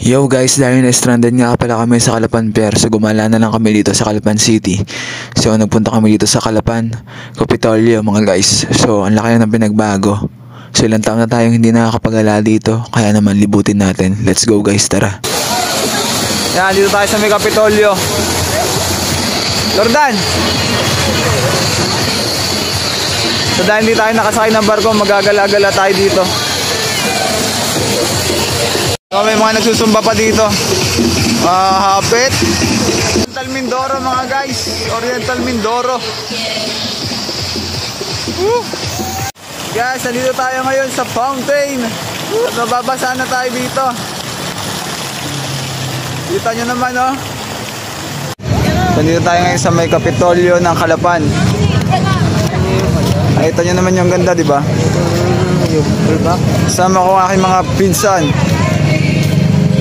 Yo guys, dahil na-stranded nga pala kami sa Calapan Pier, so gumala na lang kami dito sa Calapan City. So nagpunta kami dito sa Calapan, Kapitolyo mga guys. So ang laki na ng pinagbago. So ilang taon na tayong hindi nakakapagala dito, kaya naman libutin natin. Let's go guys, tara. Yan, dito tayo sa may Kapitolyo. Jordan! So dahil hindi tayo nakasakay ng barko, magagala-gala tayo dito. So may mga nagsusumba pa dito. Hapit. Oriental Mindoro mga guys. Oriental Mindoro. Guys, nandito tayo ngayon sa fountain. At mababasa na tayo dito. Kita nyo naman, oh. Nandito tayo ngayon sa may Kapitolyo ng Calapan. Nakita nyo naman yung ganda, diba? Sama ko ang aking mga pinsan.